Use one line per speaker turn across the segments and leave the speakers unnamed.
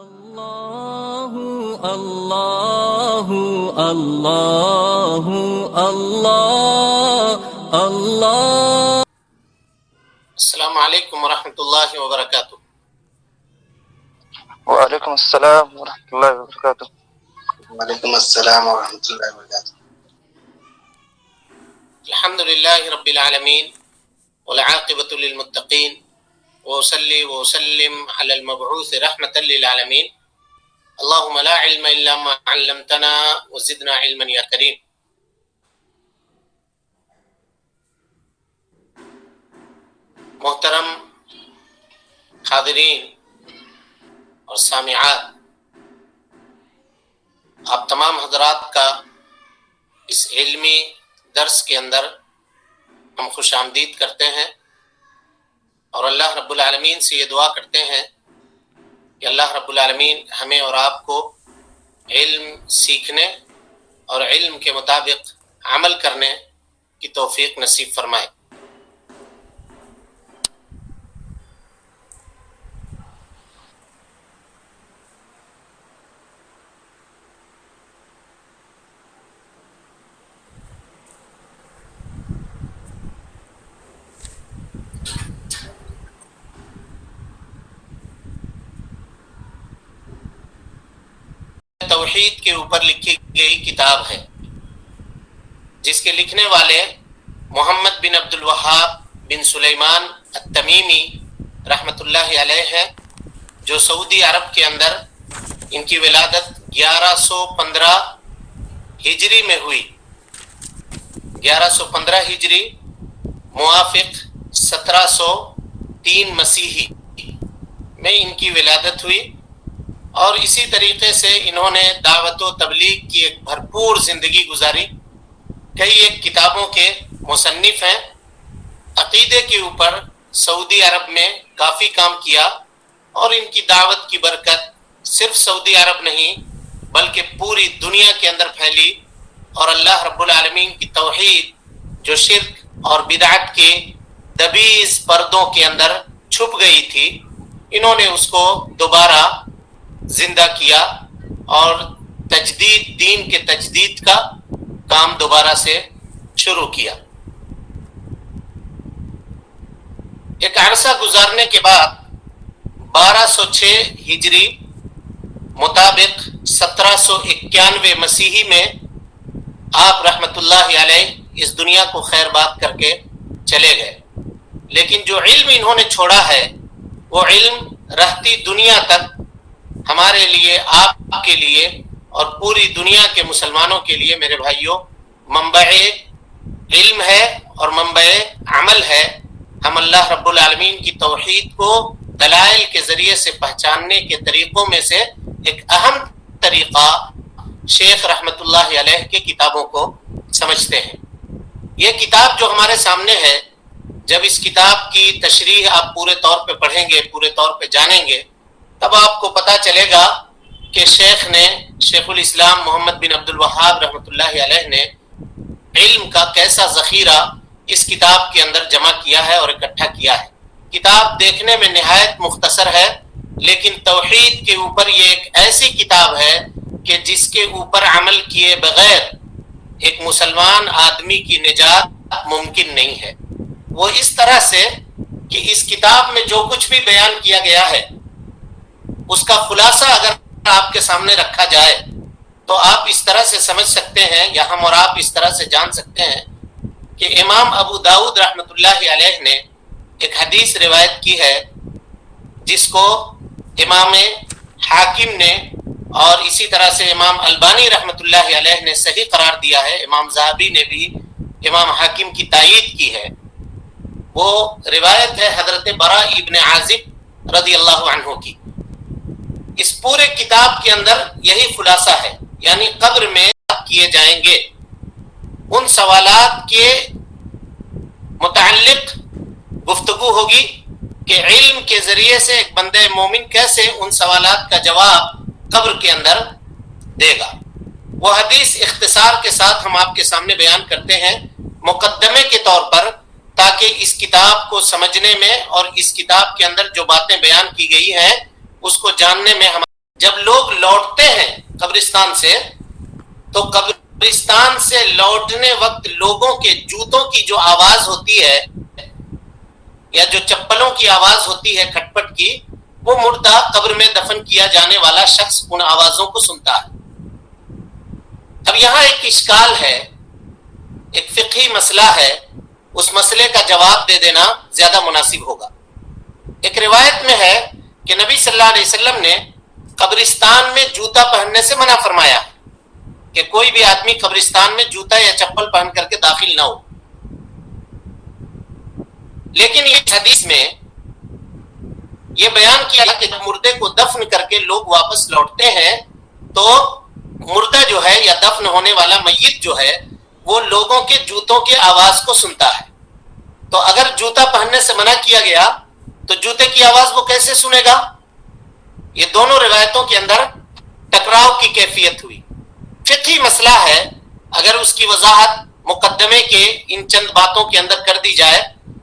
اللہ اللہ اللہ اللہ اللہ۔
السلام علیکم ورحمۃ اللہ وبرکاتہ۔
وعلیکم السلام ورحمۃ اللہ وبرکاتہ۔
وعلیکم السلام ورحمۃ اللہ وبرکاتہ۔
الحمد للہ رب العالمین والعاقبۃ للمتقین وصلی وسلم علی المبعوث رحمۃ للعالمین۔ اللہم لا علم الا ما علمتنا وزدنا علما یا کریم۔ محترم حاضرین اور سامعات، آپ تمام حضرات کا اس علمی درس کے اندر ہم خوش آمدید کرتے ہیں، اور اللہ رب العالمین سے یہ دعا کرتے ہیں کہ اللہ رب العالمین ہمیں اور آپ کو علم سیکھنے اور علم کے مطابق عمل کرنے کی توفیق نصیب فرمائے۔ توحید کے اوپر لکھی گئی کتاب ہے، جس کے لکھنے والے محمد بن عبد الوہاب بن سلیمان التمیمی رحمۃ اللہ علیہ ہیں، جو سعودی عرب کے اندر ان کی ولادت 1115 ہجری میں ہوئی۔ 1115 ہجری موافق 1703 مسیحی میں ان کی ولادت ہوئی، اور اسی طریقے سے انہوں نے دعوت و تبلیغ کی ایک بھرپور زندگی گزاری۔ کئی ایک کتابوں کے مصنف ہیں۔ عقیدے کے اوپر سعودی عرب میں کافی کام کیا، اور ان کی دعوت کی برکت صرف سعودی عرب نہیں بلکہ پوری دنیا کے اندر پھیلی، اور اللہ رب العالمین کی توحید جو شرک اور بدعت کے دبیز پردوں کے اندر چھپ گئی تھی، انہوں نے اس کو دوبارہ زندہ کیا، اور تجدید، دین کے تجدید کا کام دوبارہ سے شروع کیا۔ ایک عرصہ گزارنے کے بعد 1206 ہجری مطابق 1791 مسیحی میں آپ رحمت اللہ علیہ اس دنیا کو خیر بات کر کے چلے گئے، لیکن جو علم انہوں نے چھوڑا ہے وہ علم رہتی دنیا تک ہمارے لیے، آپ کے لیے اور پوری دنیا کے مسلمانوں کے لیے میرے بھائیوں منبع علم ہے اور منبع عمل ہے۔ ہم اللہ رب العالمین کی توحید کو دلائل کے ذریعے سے پہچاننے کے طریقوں میں سے ایک اہم طریقہ شیخ رحمت اللہ علیہ کے کتابوں کو سمجھتے ہیں۔ یہ کتاب جو ہمارے سامنے ہے، جب اس کتاب کی تشریح آپ پورے طور پہ پڑھیں گے، پورے طور پہ جانیں گے، تب آپ کو پتہ چلے گا کہ شیخ الاسلام محمد بن عبد الوہاب رحمۃ اللہ علیہ نے علم کا کیسا ذخیرہ اس کتاب کے اندر جمع کیا ہے اور اکٹھا کیا ہے۔ کتاب دیکھنے میں نہایت مختصر ہے، لیکن توحید کے اوپر یہ ایک ایسی کتاب ہے کہ جس کے اوپر عمل کیے بغیر ایک مسلمان آدمی کی نجات ممکن نہیں ہے۔ وہ اس طرح سے کہ اس کتاب میں جو کچھ بھی بیان کیا گیا ہے، اس کا خلاصہ اگر آپ کے سامنے رکھا جائے تو آپ اس طرح سے سمجھ سکتے ہیں، یا ہم اور آپ اس طرح سے جان سکتے ہیں کہ امام ابو داؤد رحمۃ اللہ علیہ نے ایک حدیث روایت کی ہے، جس کو امام حاکم نے اور اسی طرح سے امام البانی رحمۃ اللہ علیہ نے صحیح قرار دیا ہے۔ امام ذہبی نے بھی امام حاکم کی تائید کی ہے۔ وہ روایت ہے حضرت براء ابن عازب رضی اللہ عنہ کی۔ اس پورے کتاب کے اندر یہی خلاصہ ہے، یعنی قبر میں کیے جائیں گے ان سوالات کے متعلق گفتگو ہوگی کہ علم کے ذریعے سے ایک بندہ مومن کیسے ان سوالات کا جواب قبر کے اندر دے گا۔ وہ حدیث اختصار کے ساتھ ہم آپ کے سامنے بیان کرتے ہیں مقدمے کے طور پر، تاکہ اس کتاب کو سمجھنے میں اور اس کتاب کے اندر جو باتیں بیان کی گئی ہیں اس کو جاننے میں ہمارا جب لوگ لوٹتے ہیں قبرستان سے تو قبرستان سے لوٹنے وقت لوگوں کے جوتوں کی جو آواز ہوتی ہے یا جو چپلوں کی آواز ہوتی ہے کھٹ پٹ کی، وہ مردہ قبر میں دفن کیا جانے والا شخص ان آوازوں کو سنتا ہے۔ اب یہاں ایک اشکال ہے، ایک فقہی مسئلہ ہے، اس مسئلے کا جواب دے دینا زیادہ مناسب ہوگا۔ ایک روایت میں ہے کہ نبی صلی اللہ علیہ وسلم نے قبرستان میں جوتا پہننے سے منع فرمایا کہ کوئی بھی آدمی قبرستان میں جوتا یا چپل پہن کر کے داخل نہ ہو۔ لیکن یہ حدیث میں یہ بیان کیا کہ جب مردے کو دفن کر کے لوگ واپس لوٹتے ہیں تو مردہ جو ہے یا دفن ہونے والا میت جو ہے وہ لوگوں کے جوتوں کے آواز کو سنتا ہے۔ تو اگر جوتا پہننے سے منع کیا گیا تو جوتے کی آواز وہ کیسے سنے گا؟ یہ دونوں روایتوں کے اندر ٹکراؤ کی کیفیت ہوئی۔ فقہی مسئلہ ہے، اگر اس کی وضاحت مقدمے کے ان چند باتوں کے اندر کر دی جائے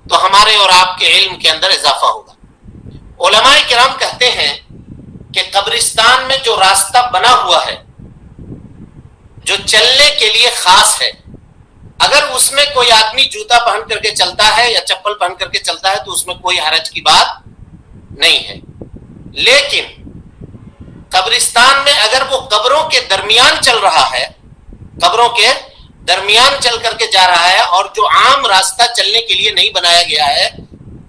تو ہمارے اور آپ کے علم کے اندر اضافہ ہوگا۔ علماء کرام کہتے ہیں کہ قبرستان میں جو راستہ بنا ہوا ہے جو چلنے کے لیے خاص ہے، اگر اس میں کوئی آدمی جوتا پہن کر کے چلتا ہے یا چپل پہن کر کے چلتا ہے تو اس میں کوئی حرج کی بات نہیں ہے۔ لیکن قبرستان میں اگر وہ قبروں کے درمیان چل رہا ہے، قبروں کے درمیان چل کر کے جا رہا ہے اور جو عام راستہ چلنے کے لیے نہیں بنایا گیا ہے،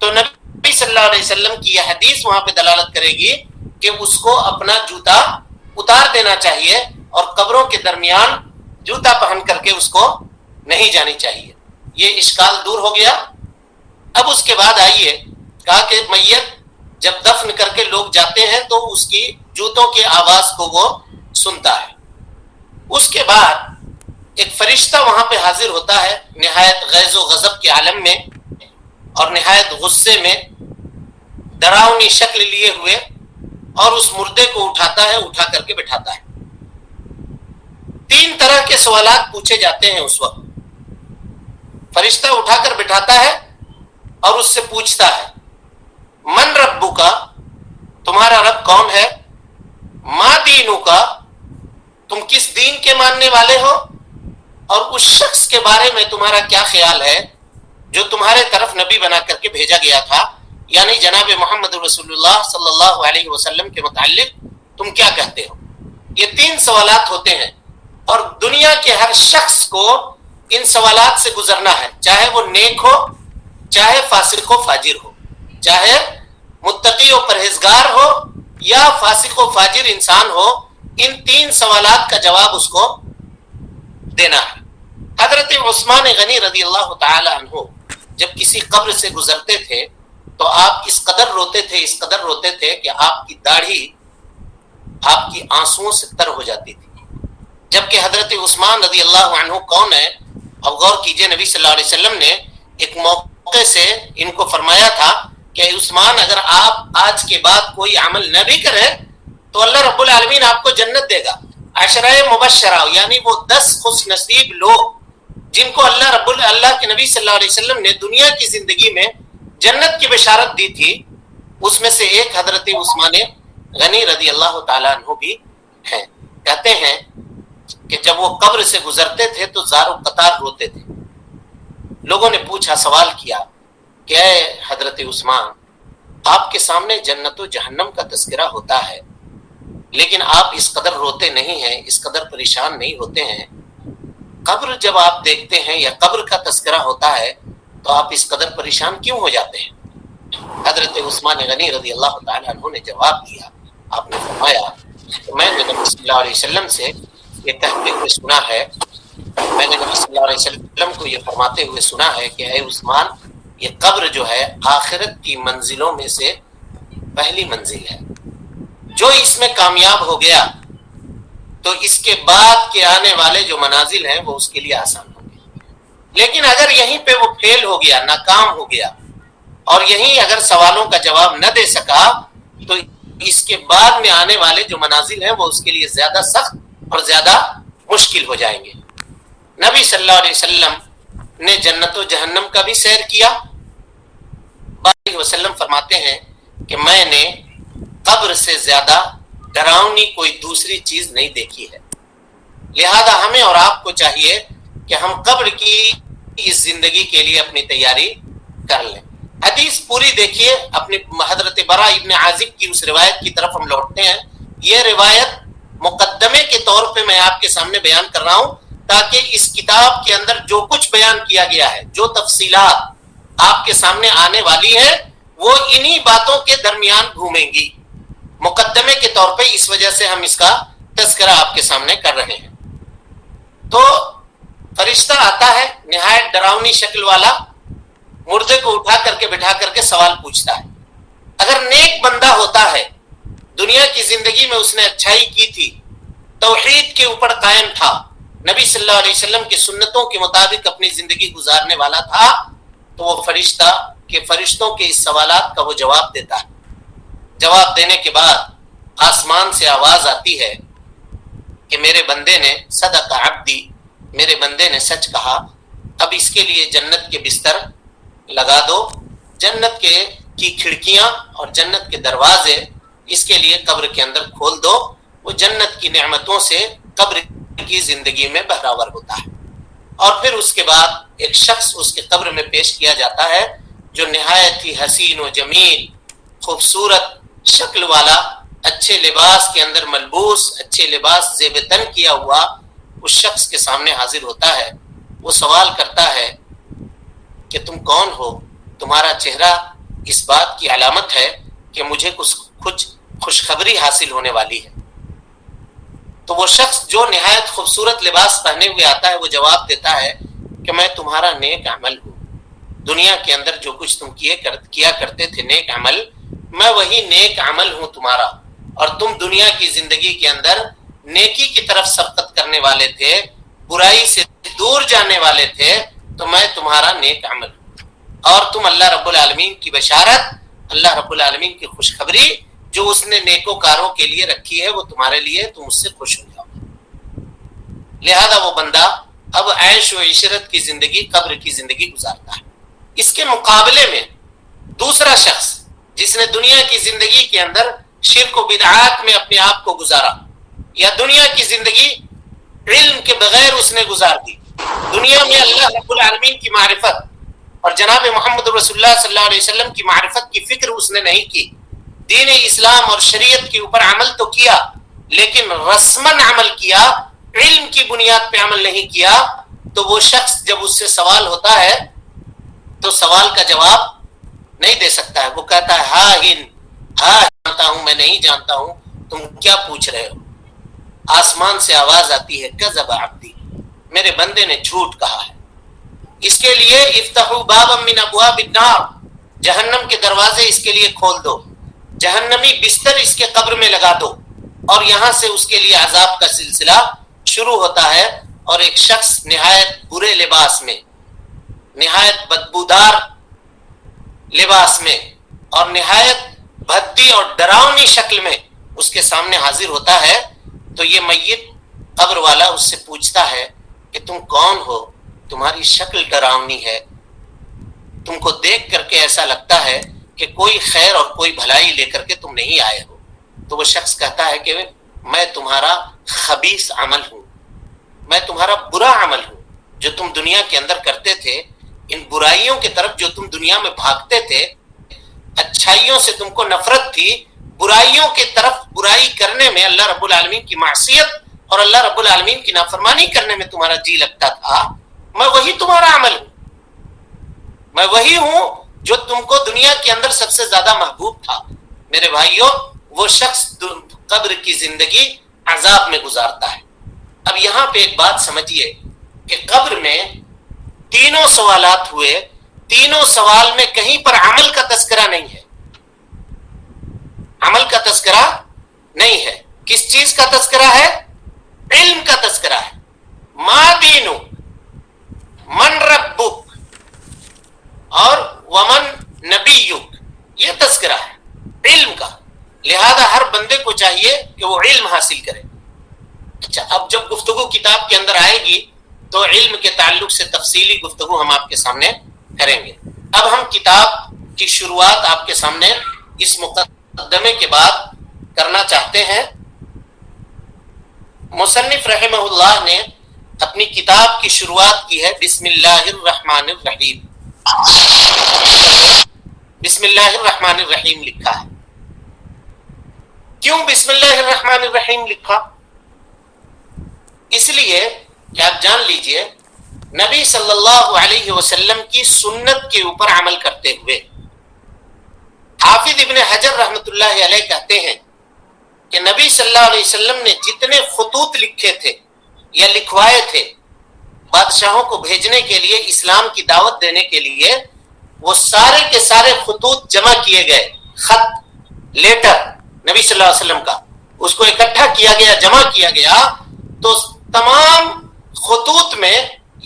تو نبی صلی اللہ علیہ وسلم کی یہ حدیث وہاں پہ دلالت کرے گی کہ اس کو اپنا جوتا اتار دینا چاہیے اور قبروں کے درمیان جوتا پہن کر کے اس کو نہیں جانی چاہیے۔ یہ اشکال دور ہو گیا۔ اب اس کے بعد آئیے، کہا کہ میت جب دفن کر کے لوگ جاتے ہیں تو اس کی جوتوں کی آواز کو وہ سنتا ہے۔ اس کے بعد ایک فرشتہ وہاں پہ حاضر ہوتا ہے نہایت غیظ و غضب کے عالم میں اور نہایت غصے میں، ڈراؤنی شکل لیے ہوئے، اور اس مردے کو اٹھاتا ہے، اٹھا کر کے بٹھاتا ہے۔ 3 طرح کے سوالات پوچھے جاتے ہیں اس وقت۔ فرشتہ اٹھا کر بٹھاتا ہے اور اس سے پوچھتا ہے، من ربو کا، تمہارا رب کون ہے؟ ما دینو کا، تم کس دین کے ماننے والے ہو؟ اور اس شخص کے بارے میں تمہارا کیا خیال ہے جو تمہارے طرف نبی بنا کر کے بھیجا گیا تھا، یعنی جناب محمد رسول اللہ صلی اللہ علیہ وسلم کے متعلق تم کیا کہتے ہو؟ یہ 3 سوالات ہوتے ہیں اور دنیا کے ہر شخص کو ان سوالات سے گزرنا ہے، چاہے وہ نیک ہو، چاہے فاسق و فاجر ہو، چاہے متقی و پرہیزگار ہو یا فاسق و فاجر انسان ہو، ان 3 سوالات کا جواب اس کو دینا ہے۔ حضرت عثمان غنی رضی اللہ تعالی عنہ جب کسی قبر سے گزرتے تھے تو آپ اس قدر روتے تھے، اس قدر روتے تھے کہ آپ کی داڑھی آپ کی آنسوؤں سے تر ہو جاتی تھی۔ جبکہ حضرت عثمان رضی اللہ عنہ کون ہے؟ اب غور کیجئے، نبی صلی اللہ علیہ وسلم نے ایک موقع سے ان کو فرمایا تھا کہ عثمان اگر آپ آج کے بعد کوئی عمل نہ بھی کریں تو اللہ رب العالمین آپ کو جنت دے گا۔ عشرہ مبشرہ یعنی وہ 10 خوش نصیب لوگ جن کو اللہ کے نبی صلی اللہ علیہ وسلم نے دنیا کی زندگی میں جنت کی بشارت دی تھی، اس میں سے ایک حضرت عثمان غنی رضی اللہ تعالیٰ عنہ بھی ہیں۔ کہتے ہیں کہ جب وہ قبر سے گزرتے تھے تو زار و قطار روتے تھے۔ لوگوں نے پوچھا، سوال کیا کہ اے حضرت عثمان، آپ کے سامنے جنت و جہنم کا تذکرہ ہوتا ہے لیکن آپ اس قدر روتے نہیں ہیں، اس قدر پریشان نہیں ہوتے ہیں، قبر جب آپ دیکھتے ہیں یا قبر کا تذکرہ ہوتا ہے تو آپ اس قدر پریشان کیوں ہو جاتے ہیں؟ حضرت عثمان غنی رضی اللہ تعالیٰ عنہ نے جواب دیا، آپ نے فرمایا کہ میں نے نبی صلی اللہ علیہ وسلم سے یہ کہتے ہوئے سنا ہے، میں نے نبی صلی اللہ علیہ وسلم کو یہ فرماتے ہوئے سنا ہے کہ اے عثمان، یہ قبر جو ہے آخرت کی منزلوں میں سے پہلی منزل ہے، جو اس میں کامیاب ہو گیا تو اس کے بعد کے آنے والے جو منازل ہیں وہ اس کے لیے آسان ہوں گے۔ لیکن اگر یہیں پہ وہ فیل ہو گیا، ناکام ہو گیا اور یہیں اگر سوالوں کا جواب نہ دے سکا تو اس کے بعد میں آنے والے جو منازل ہیں وہ اس کے لیے زیادہ سخت اور زیادہ مشکل ہو جائیں گے۔ نبی صلی اللہ علیہ وسلم نے جنت و جہنم کا بھی سیر کیا۔ وسلم فرماتے ہیں کہ میں نے قبر سے زیادہ ڈراؤنی کوئی دوسری چیز نہیں دیکھی ہے. لہذا ہمیں اور آپ کو چاہیے کہ ہم قبر کی اس زندگی کے لیے اپنی تیاری کر لیں. حدیث پوری دیکھیے. اپنی حضرت برا ابن عازب کی اس روایت کی طرف ہم لوٹتے ہیں. یہ روایت مقدمے کے طور پہ میں آپ کے سامنے بیان کر رہا ہوں تاکہ اس کتاب کے اندر جو کچھ بیان کیا گیا ہے، جو تفصیلات آپ کے سامنے آنے والی ہیں، وہ انہی باتوں کے درمیان گھومیں گی. مقدمے کے طور پہ اس وجہ سے ہم اس کا تذکرہ آپ کے سامنے کر رہے ہیں. تو فرشتہ آتا ہے نہایت ڈراؤنی شکل والا، مردے کو اٹھا کر کے بٹھا کر کے سوال پوچھتا ہے. اگر نیک بندہ ہوتا ہے، دنیا کی زندگی میں اس نے اچھائی کی تھی، توحید کے اوپر قائم تھا، نبی صلی اللہ علیہ وسلم کی سنتوں کے مطابق اپنی زندگی گزارنے والا تھا، تو وہ فرشتوں کے اس سوالات کا وہ جواب دیتا ہے. جواب دینے کے بعد آسمان سے آواز آتی ہے کہ میرے بندے نے صدق عبدی، میرے بندے نے سچ کہا، اب اس کے لیے جنت کے بستر لگا دو، جنت کی کھڑکیاں اور جنت کے دروازے اس کے لیے قبر کے اندر کھول دو. وہ جنت کی نعمتوں سے قبر کی زندگی میں بہراور ہوتا ہے. اور پھر اس کے بعد ایک شخص اس کے قبر میں پیش کیا جاتا ہے جو نہایت ہی حسین و جمیل، خوبصورت شکل والا، اچھے لباس کے اندر ملبوس، اچھے لباس زیب تن کیا ہوا اس شخص کے سامنے حاضر ہوتا ہے. وہ سوال کرتا ہے کہ تم کون ہو؟ تمہارا چہرہ اس بات کی علامت ہے کہ مجھے کچھ خوشخبری حاصل ہونے والی ہے. تو وہ شخص جو نہایت خوبصورت لباس پہنے ہوئے آتا ہے وہ جواب دیتا ہے کہ میں تمہارا نیک عمل ہوں. دنیا کے اندر جو کچھ تم کیا کرتے تھے نیک عمل، میں وہی نیک عمل ہوں تمہارا. اور تم دنیا کی زندگی کے اندر نیکی کی طرف سبقت کرنے والے تھے، برائی سے دور جانے والے تھے، تو میں تمہارا نیک عمل ہوں. اور تم اللہ رب العالمین کی بشارت، اللہ رب العالمین کی خوشخبری جو اس نے نیکوکاروں کے لیے رکھی ہے وہ تمہارے لیے، تم اس سے خوش ہو جاؤ. لہذا وہ بندہ اب عیش و عشرت کی زندگی، قبر کی زندگی گزارتا ہے. اس کے مقابلے میں دوسرا شخص جس نے دنیا کی زندگی کے اندر شرک و بدعات میں اپنے آپ کو گزارا، یا دنیا کی زندگی علم کے بغیر اس نے گزار دی، دنیا میں اللہ رب العالمین کی معرفت اور جناب محمد رسول اللہ صلی اللہ علیہ وسلم کی معرفت کی فکر اس نے نہیں کی، دین اسلام اور شریعت کے اوپر عمل تو کیا لیکن رسمن عمل کیا، علم کی بنیاد پہ عمل نہیں کیا. تو وہ شخص جب اس سے سوال ہوتا ہے تو سوال کا جواب نہیں دے سکتا ہے. وہ کہتا ہے ہاں جانتا ہوں، میں نہیں جانتا ہوں، تم کیا پوچھ رہے ہو؟ آسمان سے آواز آتی ہے کذب عبدی، میرے بندے نے جھوٹ کہا ہے. اس کے لیے افتحوا بابا من ابواب النار، جہنم کے دروازے اس کے لیے کھول دو، جہنمی بستر اس کے قبر میں لگا دو، اور یہاں سے اس کے لیے عذاب کا سلسلہ شروع ہوتا ہے. اور ایک شخص نہایت برے لباس میں، نہایت بدبودار لباس میں اور نہایت بھدی اور ڈراؤنی شکل میں اس کے سامنے حاضر ہوتا ہے. تو یہ میت قبر والا اس سے پوچھتا ہے کہ تم کون ہو؟ تمہاری شکل ڈراؤنی ہے، تم کو دیکھ کر کے ایسا لگتا ہے کہ کوئی خیر اور کوئی بھلائی لے کر کے تم نہیں آئے ہو. تو وہ شخص کہتا ہے کہ میں تمہارا خبیث عمل ہوں، میں تمہارا برا عمل ہوں. جو تم دنیا کے اندر کرتے تھے، ان برائیوں کی طرف جو تم دنیا میں بھاگتے تھے، اچھائیوں سے تم کو نفرت تھی، برائیوں کی طرف برائی کرنے میں، اللہ رب العالمین کی معصیت اور اللہ رب العالمین کی نافرمانی کرنے میں تمہارا جی لگتا تھا، میں وہی تمہارا عمل ہوں. میں وہی ہوں جو تم کو دنیا کے اندر سب سے زیادہ محبوب تھا. میرے بھائیوں، وہ شخص قبر کی زندگی عذاب میں گزارتا ہے. اب یہاں پہ ایک بات سمجھیے کہ قبر میں تینوں سوالات ہوئے، تینوں سوال میں کہیں پر عمل کا تذکرہ نہیں ہے. عمل کا تذکرہ نہیں ہے. کس چیز کا تذکرہ ہے؟ علم کا تذکرہ ہے. ما دینک، من ربک اور ومن نبیک، یہ تذکرہ ہے علم کا. لہذا ہر بندے کو چاہیے کہ وہ علم حاصل کرے. اچھا، اب جب گفتگو کتاب کے اندر آئے گی تو علم کے تعلق سے تفصیلی گفتگو ہم آپ کے سامنے کریں گے. اب ہم کتاب کی شروعات آپ کے سامنے اس مقدمے کے بعد کرنا چاہتے ہیں مصنف رحمہ اللہ نے اپنی کتاب کی شروعات کی ہے بسم اللہ الرحمن الرحیم. بسم اللہ الرحمن الرحیم لکھا ہے. کیوں بسم اللہ الرحمن الرحیم لکھا؟ اس لیے کہ آپ جان لیجئے نبی صلی اللہ علیہ وسلم کی سنت کے اوپر عمل کرتے ہوئے حافظ ابن حجر رحمۃ اللہ علیہ کہتے ہیں کہ نبی صلی اللہ علیہ وسلم نے جتنے خطوط لکھے تھے یا لکھوائے تھے بادشاہوں کو بھیجنے کے لیے، اسلام کی دعوت دینے کے لیے، وہ سارے کے سارے خطوط جمع کیے گئے. خط، لیٹر نبی صلی اللہ علیہ وسلم کا، اس کو اکٹھا کیا گیا، جمع کیا گیا. تو تمام خطوط میں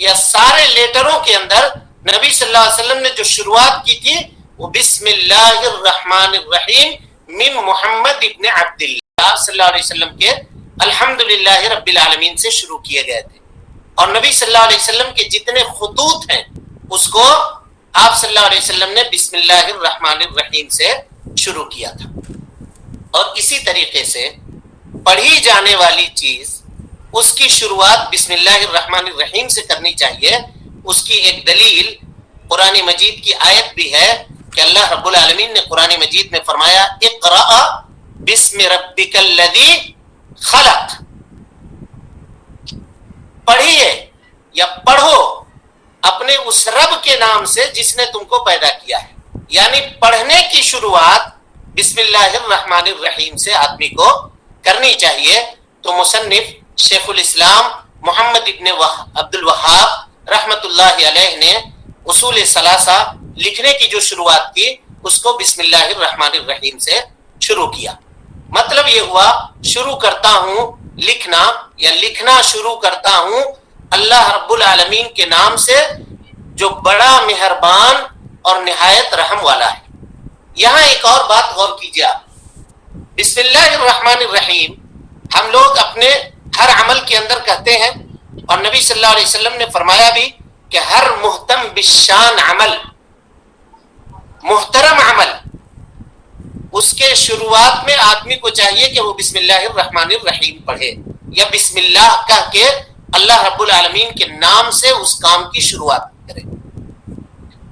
یا سارے لیٹروں کے اندر نبی صلی اللہ علیہ وسلم نے جو شروعات کی تھی وہ بسم اللہ الرحمن الرحیم من محمد ابن عبداللہ صلی اللہ علیہ وسلم کے الحمدللہ رب العالمین سے شروع کیے گئے تھے. اور نبی صلی اللہ علیہ وسلم کے جتنے خطوط ہیں اس کو آپ صلی اللہ علیہ وسلم نے بسم اللہ الرحمن الرحیم سے شروع کیا تھا. اور اسی طریقے سے پڑھی جانے والی چیز اس کی شروعات بسم اللہ الرحمن الرحیم سے کرنی چاہیے. اس کی ایک دلیل قرآن مجید کی آیت بھی ہے کہ اللہ رب العالمین نے قرآن مجید میں فرمایا اقرأ بسم ربک الذی خلق، پڑھیے یا پڑھو اپنے اس رب کے نام سے جس نے تم کو پیدا کیا ہے. یعنی پڑھنے کی شروعات بسم اللہ الرحمن الرحیم سے آدمی کو کرنی چاہیے. تو مصنف شیخ الاسلام محمد ابن عبد الوہاب رحمت اللہ علیہ نے اصول ثلاثہ لکھنے کی جو شروعات کی اس کو بسم اللہ الرحمن الرحیم سے شروع کیا. مطلب یہ ہوا شروع کرتا ہوں لکھنا یا لکھنا شروع کرتا ہوں اللہ رب العالمین کے نام سے جو بڑا مہربان اور نہایت رحم والا ہے. یہاں ایک اور بات غور کیجیے آپ. بسم اللہ الرحمن الرحیم ہم لوگ اپنے ہر عمل کے اندر کہتے ہیں، اور نبی صلی اللہ علیہ وسلم نے فرمایا بھی کہ ہر محتم بالشان عمل، محترم عمل، اس کے شروعات میں آدمی کو چاہیے کہ وہ بسم اللہ الرحمن الرحیم پڑھے یا بسم اللہ کہہ کے اللہ رب العالمین کے نام سے اس کام کی شروعات کرے.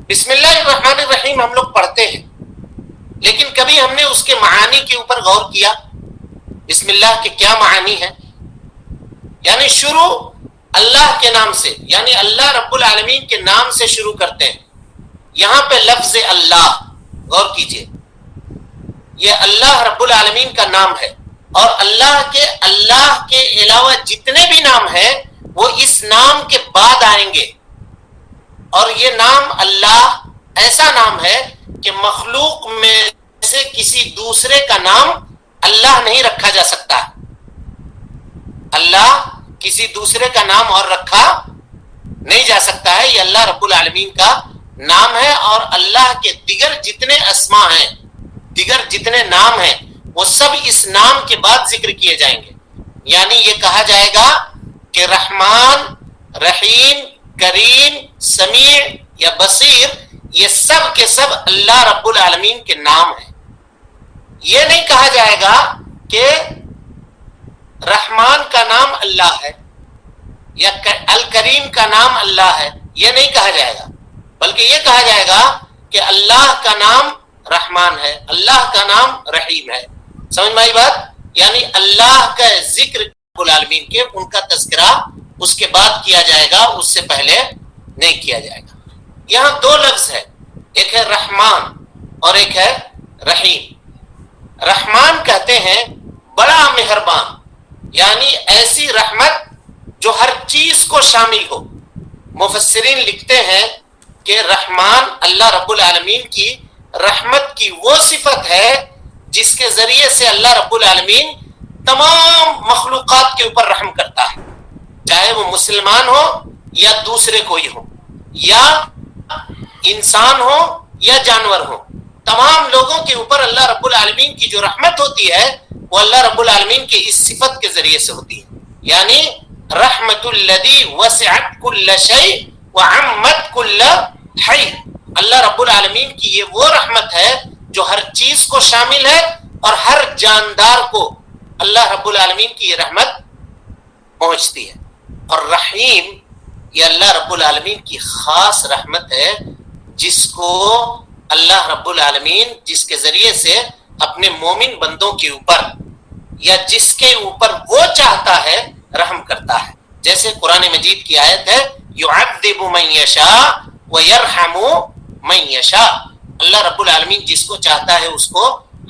بسم اللہ الرحمن الرحیم ہم لوگ پڑھتے ہیں، لیکن کبھی ہم نے اس کے معانی کے اوپر غور کیا؟ بسم اللہ کے کیا معانی ہیں؟ یعنی شروع اللہ کے نام سے، یعنی اللہ رب العالمین کے نام سے شروع کرتے ہیں. یہاں پہ لفظ اللہ غور کیجئے، یہ اللہ رب العالمین کا نام ہے، اور اللہ کے علاوہ جتنے بھی نام ہیں وہ اس نام کے بعد آئیں گے. اور یہ نام اللہ ایسا نام ہے کہ مخلوق میں سے کسی دوسرے کا نام اللہ نہیں رکھا جا سکتا. اللہ کسی دوسرے کا نام اور رکھا نہیں جا سکتا ہے. یہ اللہ رب العالمین کا نام ہے، اور اللہ کے دیگر جتنے اسما ہیں، دیگر جتنے نام ہیں وہ سب اس نام کے بعد ذکر کیے جائیں گے. یعنی یہ کہا جائے گا کہ رحمان، رحیم، کریم، سمیع یا بصیر، یہ سب کے سب اللہ رب العالمین کے نام ہیں. یہ نہیں کہا جائے گا کہ رحمان کا نام اللہ ہے یا الکریم کا نام اللہ ہے، یہ نہیں کہا جائے گا، بلکہ یہ کہا جائے گا کہ اللہ کا نام رحمان ہے، اللہ کا نام رحیم ہے. سمجھ میں آئی بات؟ یعنی اللہ کا ذکر رب العالمین کے، ان کا تذکرہ اس کے بعد کیا جائے گا، اس سے پہلے نہیں کیا جائے گا. یہاں دو لفظ ہے، ایک ہے رحمان اور ایک ہے رحیم. رحمان کہتے ہیں بڑا مہربان، یعنی ایسی رحمت جو ہر چیز کو شامل ہو. مفسرین لکھتے ہیں کہ رحمان اللہ رب العالمین کی رحمت کی وہ صفت ہے جس کے ذریعے سے اللہ رب العالمین تمام مخلوقات کے اوپر رحم کرتا ہے، چاہے وہ مسلمان ہو یا دوسرے کوئی ہو، یا انسان ہو یا جانور ہو. تمام لوگوں کے اوپر اللہ رب العالمین کی جو رحمت ہوتی ہے وہ اللہ رب العالمین کی اس صفت کے ذریعے سے ہوتی ہے. یعنی رحمت الذی وسعت کل شیء وعمت کل حی، اللہ رب العالمین کی یہ وہ رحمت ہے جو ہر چیز کو شامل ہے اور ہر جاندار کو اللہ رب العالمین کی یہ رحمت پہنچتی ہے. اور رحیم یہ اللہ رب العالمین کی خاص رحمت ہے جس کو اللہ رب العالمین جس کے ذریعے سے اپنے مومن بندوں کے اوپر یا جس کے اوپر وہ چاہتا ہے رحم کرتا ہے. جیسے قرآن مجید کی آیت ہے یعذب من یشاء ویرحم من یشاء. اللہ رب العالمین جس کو چاہتا ہے اس کو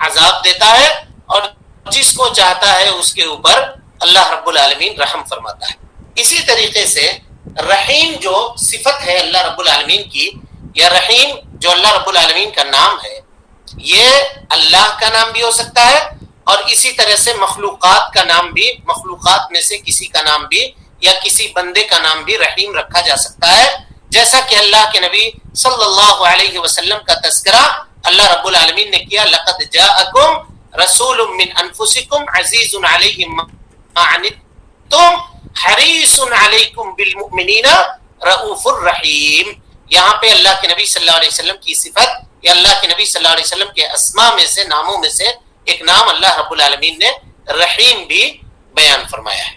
عذاب دیتا ہے اور جس کو چاہتا ہے اس کے اوپر اللہ رب العالمین رحم فرماتا ہے. اسی طریقے سے رحیم جو صفت ہے اللہ رب العالمین کی یا رحیم جو اللہ رب العالمین کا نام ہے یہ اللہ کا نام بھی ہو سکتا ہے اور اسی طرح سے مخلوقات کا نام بھی, مخلوقات میں سے کسی کا نام بھی یا کسی بندے کا نام بھی رحیم رکھا جا سکتا ہے. جیسا کہ اللہ کے نبی صلی اللہ علیہ وسلم کا تذکرہ اللہ رب العالمین نے کیا لقد جاءکم رسول من انفسکم عزیز علیہ ما عنتم حریص علیکم بالمؤمنین رؤوف الرحیم. یہاں پہ اللہ کے نبی صلی اللہ علیہ وسلم کی صفت یا اللہ کے نبی صلی اللہ علیہ وسلم کے اسماء میں سے ناموں میں سے ایک نام اللہ رب العالمین نے رحیم بھی بیان فرمایا ہے.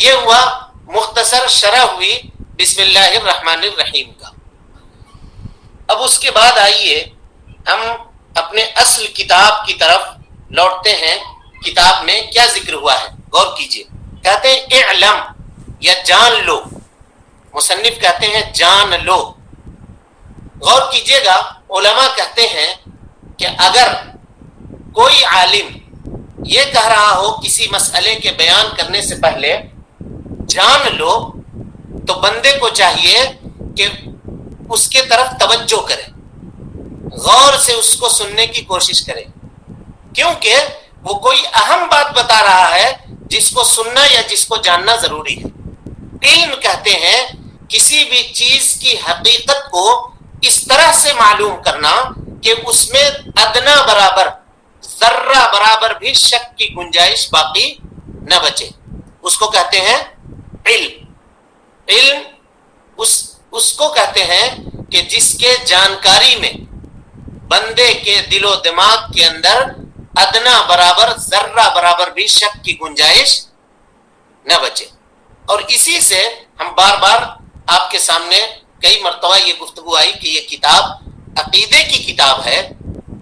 یہ ہوا مختصر شرح ہوئی بسم اللہ الرحمن الرحیم کا. اب اس کے بعد آئیے ہم اپنے اصل کتاب کی طرف لوٹتے ہیں. کتاب میں کیا ذکر ہوا ہے غور کیجئے. کہتے ہیں اعلم یا جان لو, مصنف کہتے ہیں جان لو. غور کیجئے گا علماء کہتے ہیں کہ اگر کوئی عالم یہ کہہ رہا ہو کسی مسئلے کے بیان کرنے سے پہلے جان لو تو بندے کو چاہیے کہ اس کے طرف توجہ کرے, غور سے اس کو سننے کی کوشش کرے, کیونکہ وہ کوئی اہم بات بتا رہا ہے جس کو سننا یا جس کو جاننا ضروری ہے. علم کہتے ہیں کسی بھی چیز کی حقیقت کو اس طرح سے معلوم کرنا کہ اس میں ادنا برابر ذرہ برابر بھی شک کی گنجائش باقی نہ بچے, اس کو کہتے ہیں علم. علم اس کو کہتے ہیں کہ جس کے جانکاری میں بندے کے دل و دماغ کے اندر ادنا برابر ذرہ برابر بھی شک کی گنجائش نہ بچے. اور اسی سے ہم بار بار آپ کے سامنے کئی مرتبہ یہ گفتگو آئی کہ یہ کتاب عقیدے کی کتاب ہے,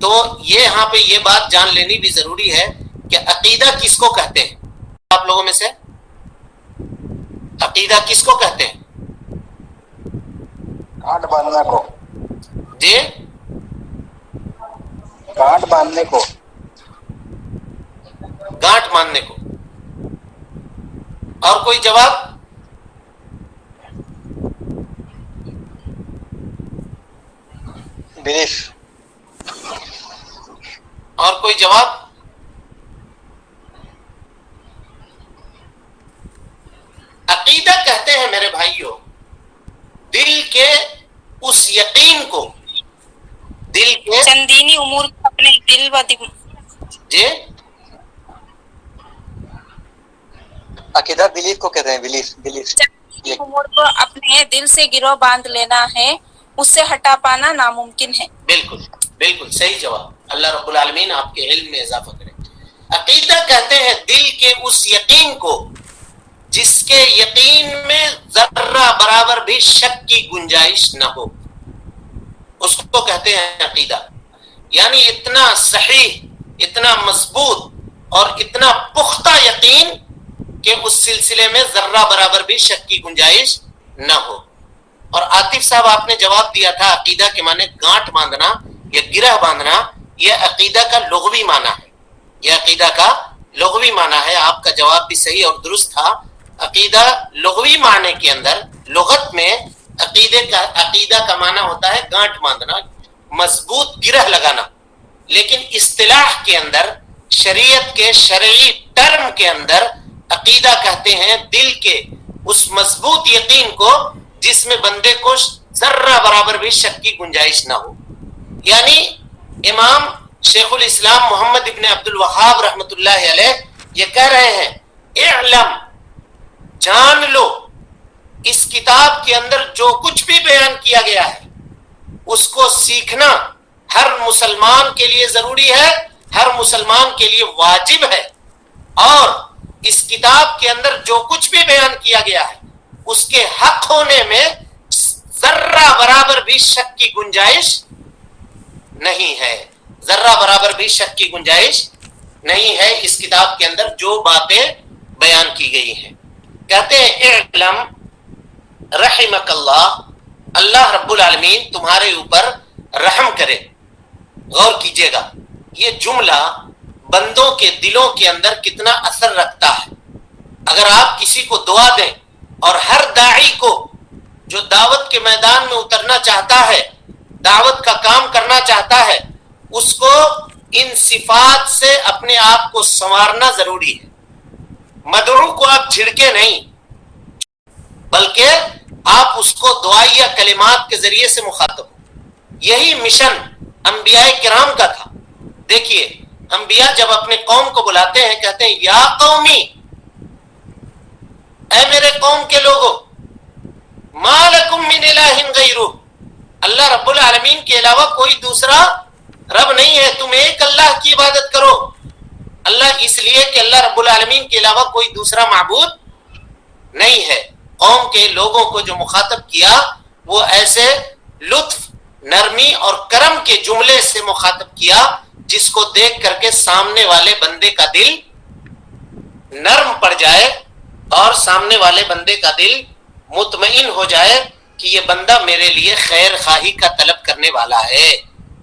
تو یہ یہاں پہ یہ بات جان لینی بھی ضروری ہے کہ عقیدہ کس کو کہتے ہیں. آپ لوگوں میں سے عقیدہ کس کو کہتے ہیں؟
گانٹ باندھنے کو.
جی
گانٹ باندھنے کو.
گانٹ ماننے کو. اور کوئی جواب؟
بلیف.
اور کوئی جواب؟ عقیدہ کہتے ہیں میرے بھائیوں دل کے اس یقین کو, دل کے
چندینی امور کو اپنے دل و
جی
عقیدہ بلیف کو کہتے ہیں. بلیف
امور کو اپنے دل سے گروہ باندھ لینا ہے, اس سے ہٹا پانا ناممکن ہے.
بالکل بالکل صحیح جواب. اللہ رب العالمین آپ کے علم میں اضافہ کرے. عقیدہ کہتے ہیں دل کے اس یقین کو جس کے یقین میں ذرہ برابر بھی شک کی گنجائش نہ ہو, اس کو کہتے ہیں عقیدہ. یعنی اتنا صحیح, اتنا مضبوط اور اتنا پختہ یقین کہ اس سلسلے میں ذرہ برابر بھی شک کی گنجائش نہ ہو. اور عاطف صاحب آپ نے جواب دیا تھا عقیدہ کے معنی گانٹ باندھنا یا گرہ باندھنا, یہ عقیدہ کا لغوی معنی ہے. یہ عقیدہ کا لغوی معنی ہے. آپ کا جواب بھی صحیح اور درست تھا. عقیدہ لغوی معنی کے اندر لغت میں عقیدہ کا معنی ہوتا ہے گانٹ باندھنا, مضبوط گرہ لگانا. لیکن اصطلاح کے اندر, شریعت کے شرعی ٹرم کے اندر عقیدہ کہتے ہیں دل کے اس مضبوط یقین کو جس میں بندے کو ذرہ برابر بھی شک کی گنجائش نہ ہو. یعنی امام شیخ الاسلام محمد ابن عبد الوہاب رحمۃ اللہ علیہ یہ کہہ رہے ہیں اعلم, جان لو اس کتاب کے اندر جو کچھ بھی بیان کیا گیا ہے اس کو سیکھنا ہر مسلمان کے لیے ضروری ہے, ہر مسلمان کے لیے واجب ہے. اور اس کتاب کے اندر جو کچھ بھی بیان کیا گیا ہے اس کے حق ہونے میں ذرہ برابر بھی شک کی گنجائش نہیں ہے، ذرہ برابر بھی شک کی گنجائش نہیں ہے اس کتاب کے اندر جو باتیں بیان کی گئی ہیں۔ کہتے ہیں اعلم رحمک اللہ، اللہ رب العالمین تمہارے اوپر رحم کرے۔ غور کیجئے گا یہ جملہ بندوں کے دلوں کے اندر کتنا اثر رکھتا ہے۔ اگر آپ کسی کو دعا دیں، اور ہر داعی کو جو دعوت کے میدان میں اترنا چاہتا ہے، دعوت کا کام کرنا چاہتا ہے، اس کو ان صفات سے اپنے آپ کو سنوارنا ضروری ہے۔ مدعو کو آپ جھڑکے نہیں، بلکہ آپ اس کو دعائیہ کلمات کے ذریعے سے مخاطب ہو۔ یہی مشن انبیاء کرام کا تھا۔ دیکھیے انبیاء جب اپنے قوم کو بلاتے ہیں کہتے ہیں یا قومی، اے میرے قوم کے لوگوں، ما لکم من الہ غیرہ، اللہ رب العالمین کے علاوہ کوئی دوسرا رب نہیں ہے، تم ایک اللہ کی عبادت کرو۔ اللہ اس لیے کہ اللہ رب العالمین کے علاوہ کوئی دوسرا معبود نہیں ہے۔ قوم کے لوگوں کو جو مخاطب کیا وہ ایسے لطف، نرمی اور کرم کے جملے سے مخاطب کیا جس کو دیکھ کر کے سامنے والے بندے کا دل نرم پڑ جائے اور سامنے والے بندے کا دل مطمئن ہو جائے کہ یہ بندہ میرے لیے خیر خواہی کا طلب کرنے والا ہے،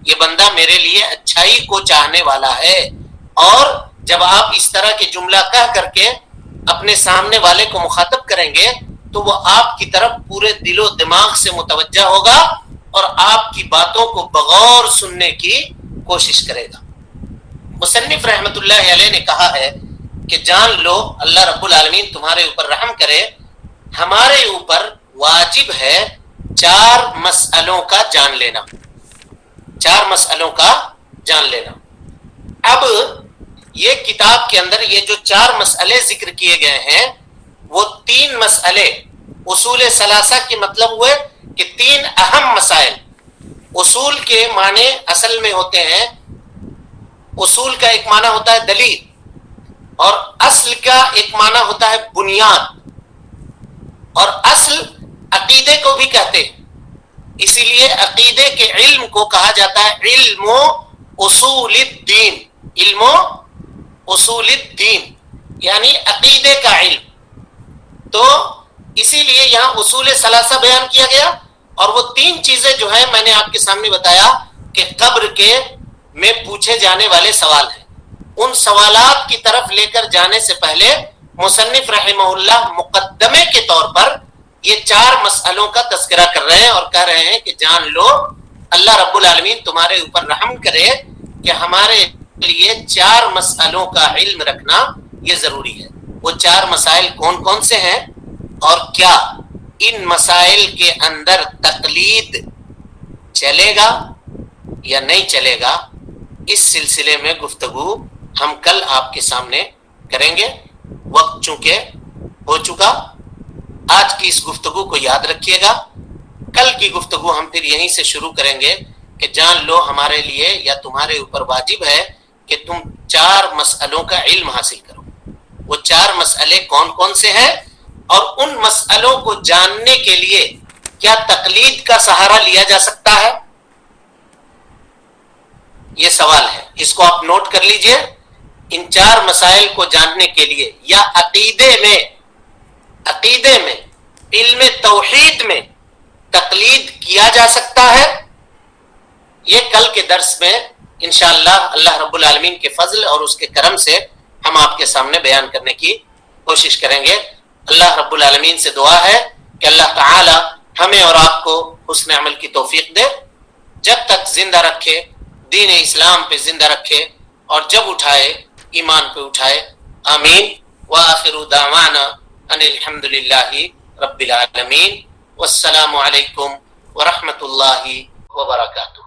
یہ بندہ میرے لیے اچھائی کو چاہنے والا ہے۔ اور جب آپ اس طرح کے جملہ کہہ کر کے اپنے سامنے والے کو مخاطب کریں گے تو وہ آپ کی طرف پورے دل و دماغ سے متوجہ ہوگا اور آپ کی باتوں کو بغور سننے کی کوشش کرے گا۔ مصنف رحمت اللہ علیہ نے کہا ہے کہ جان لو اللہ رب العالمین تمہارے اوپر رحم کرے، ہمارے اوپر واجب ہے 4 مسئلوں کا جان لینا، 4 مسئلوں کا جان لینا۔ اب یہ کتاب کے اندر یہ جو 4 مسئلے ذکر کیے گئے ہیں وہ 3 مسئلے اصول ثلاثہ کے مطلب ہوئے کہ 3 اہم مسائل۔ اصول کے معنی اصل میں ہوتے ہیں، اصول کا ایک معنی ہوتا ہے دلیل، اور اصل کا ایک معنی ہوتا ہے بنیاد، اور اصل عقیدے کو بھی کہتے ہیں۔ اسی لیے عقیدے کے علم کو کہا جاتا ہے علم اصول الدین، علم اصول الدین یعنی عقیدے کا علم۔ تو اسی لیے یہاں اصول ثلاثہ بیان کیا گیا، اور وہ 3 چیزیں جو ہیں میں نے آپ کے سامنے بتایا کہ قبر کے میں پوچھے جانے والے سوال ہیں۔ ان سوالات کی طرف لے کر جانے سے پہلے مصنف رحمہ اللہ مقدمے کے طور پر یہ 4 مسئلوں کا تذکرہ کر رہے ہیں اور کہہ رہے ہیں کہ جان لو اللہ رب العالمین تمہارے اوپر رحم کرے کہ ہمارے لیے 4 مسئلوں کا علم رکھنا یہ ضروری ہے۔ وہ 4 مسائل کون کون سے ہیں اور کیا ان مسائل کے اندر تقلید چلے گا یا نہیں چلے گا، اس سلسلے میں گفتگو ہم کل آپ کے سامنے کریں گے۔ وقت چونکہ ہو چکا، آج کی اس گفتگو کو یاد رکھیے گا، کل کی گفتگو ہم پھر یہیں سے شروع کریں گے کہ جان لو ہمارے لیے یا تمہارے اوپر واجب ہے کہ تم 4 مسئلوں کا علم حاصل کرو۔ وہ 4 مسئلے کون کون سے ہیں اور ان مسئلوں کو جاننے کے لیے کیا تقلید کا سہارا لیا جا سکتا ہے، یہ سوال ہے۔ اس کو آپ نوٹ کر لیجئے، ان 4 مسائل کو جاننے کے لیے یا عقیدے میں علم توحید میں تقلید کیا جا سکتا ہے، یہ کل کے درس میں انشاءاللہ اللہ رب العالمین کے فضل اور اس کے کرم سے ہم آپ کے سامنے بیان کرنے کی کوشش کریں گے۔ اللہ رب العالمین سے دعا ہے کہ اللہ تعالی ہمیں اور آپ کو حسن عمل کی توفیق دے، جب تک زندہ رکھے، دین اسلام پہ زندہ رکھے، اور جب اٹھائے ایمان پہ اٹھائے۔ آمین۔ وآخر دعوانا ان الحمدللہ رب العالمین، والسلام علیکم ورحمۃ اللہ وبرکاتہ۔